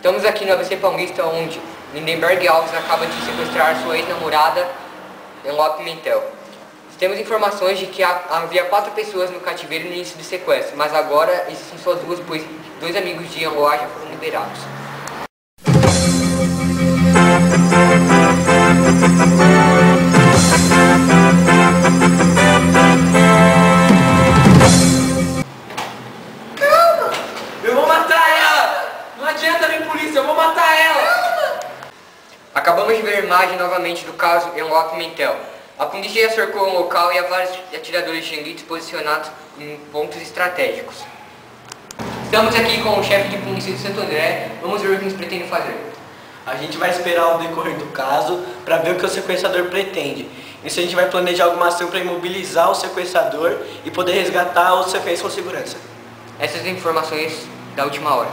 Estamos aqui no ABC Paulista, onde Lindenberg Alves acaba de sequestrar sua ex-namorada, Eloá Pimentel. Temos informações de que havia 4 pessoas no cativeiro no início do sequestro, mas agora existem só 2, pois 2 amigos de Eloá já foram liberados. Eu vou matar ela! Não adianta vir polícia, eu vou matar ela! Acabamos de ver imagem novamente do caso Eloá Pimentel. A polícia já cercou o local e há vários atiradores de elite posicionados em pontos estratégicos. Estamos aqui com o chefe de polícia de Santo André. Vamos ver o que eles pretendem fazer. A gente vai esperar o decorrer do caso para ver o que o sequestrador pretende. Isso a gente vai planejar alguma ação para imobilizar o sequestrador e poder resgatar os reféns com segurança. Essas informações da última hora.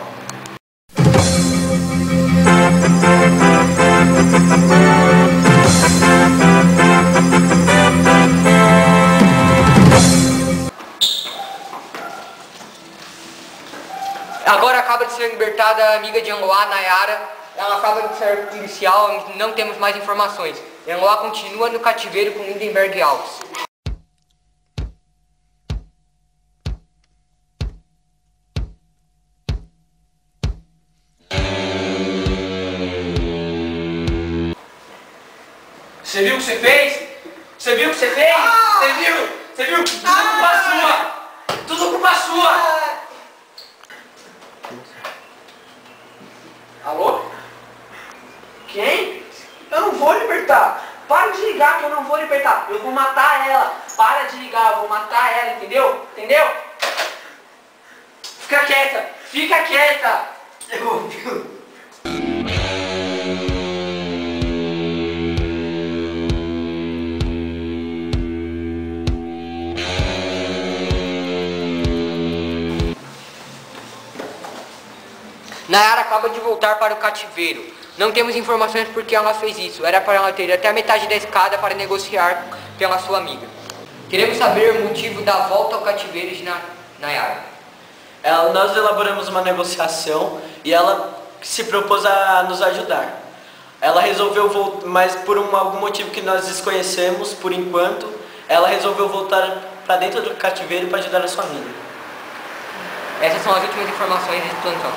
Agora acaba de ser libertada a amiga de Eloá, Nayara. Ela acaba de ser policial e não temos mais informações. Eloá continua no cativeiro com Lindenberg Alves. Você viu o que você fez? Você viu o que você fez? Você viu? Você viu? Tudo culpa sua! Tudo culpa sua! Alô? Quem? Eu não vou libertar. Para de ligar que eu não vou libertar. Eu vou matar ela. Para de ligar, eu vou matar ela, entendeu? Entendeu? Fica quieta. Fica quieta. Eu ouvi. Nayara acaba de voltar para o cativeiro. Não temos informações por que ela fez isso. Era para ela ter até a metade da escada para negociar pela sua amiga. Queremos saber o motivo da volta ao cativeiro de Nayara. Nós elaboramos uma negociação e ela se propôs a nos ajudar. Ela resolveu voltar, mas por algum motivo que nós desconhecemos, por enquanto, ela resolveu voltar para dentro do cativeiro para ajudar a sua amiga. Essas são as últimas informações desse plantão.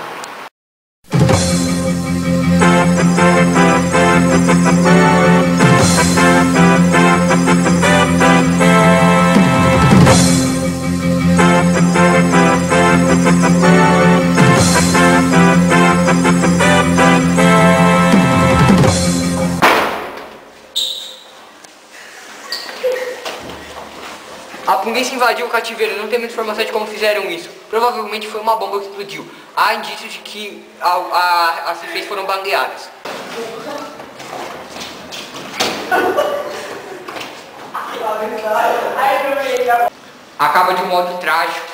A polícia invadiu o cativeiro, não temos informação de como fizeram isso. Provavelmente foi uma bomba que explodiu. Há indícios de que as reféns foram baleadas. Acaba de um modo trágico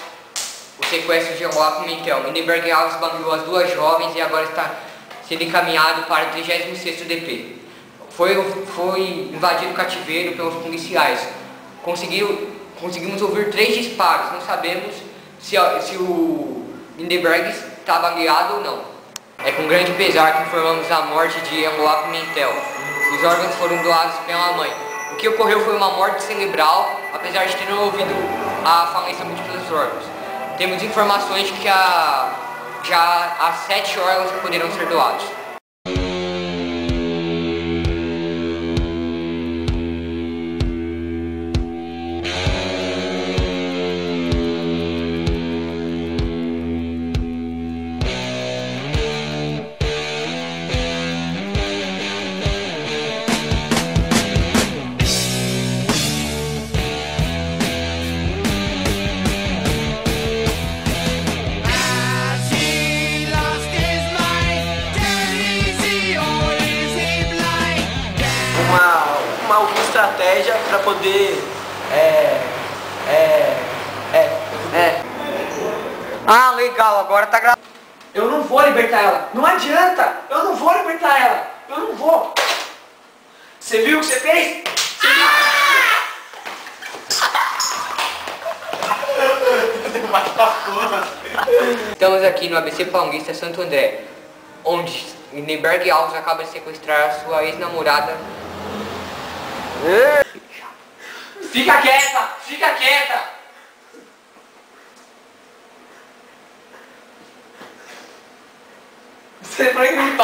o sequestro de Eloá Pimentel. Lindenberg Alves baleou as 2 jovens e agora está sendo encaminhado para o 36º DP. Foi invadido o cativeiro pelos policiais. Conseguimos ouvir 3 disparos. Não sabemos se o Lindenberg está baleado ou não. É com grande pesar que informamos a morte de Eloá Pimentel. Os órgãos foram doados pela mãe. O que ocorreu foi uma morte cerebral, apesar de ter ouvido a falência múltipla dos órgãos. Temos informações de que já há 7 órgãos que poderão ser doados. Uma estratégia para poder Ah, legal, agora tá gravando. Eu não vou libertar ela. Não adianta. Eu não vou libertar ela. Eu não vou. Você viu o que você fez? Você viu? Estamos aqui no ABC Paulista, Santo André. onde Lindenberg Alves acaba de sequestrar a sua ex-namorada. Fica quieta! Fica quieta! Você vai gritar.